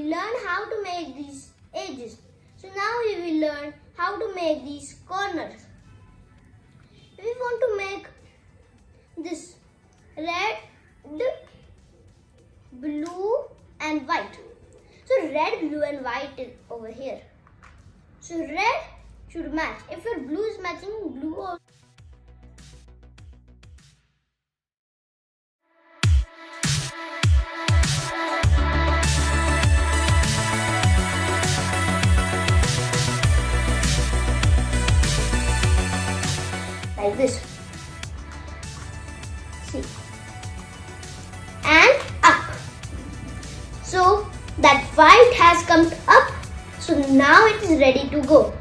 learned how to make these edges. So now we will learn how to make these corners. We want to make this red, blue and white. So red, blue and white is over here. So red should match. If your blue is matching, blue or like this. See. And up. So that white has come up. So now it is ready to go.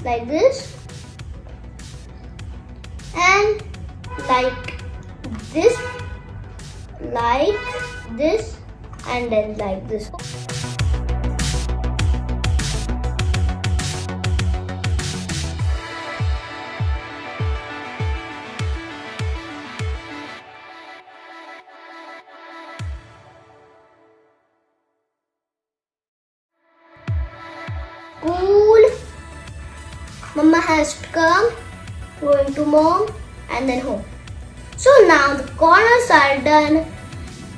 Like this. And like this. Like this. And then like this. Cool. Mama has come, going to mom and then home. So now the corners are done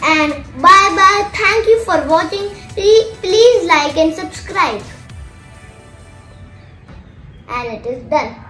and bye bye. Thank you for watching. Please like and subscribe. And it is done.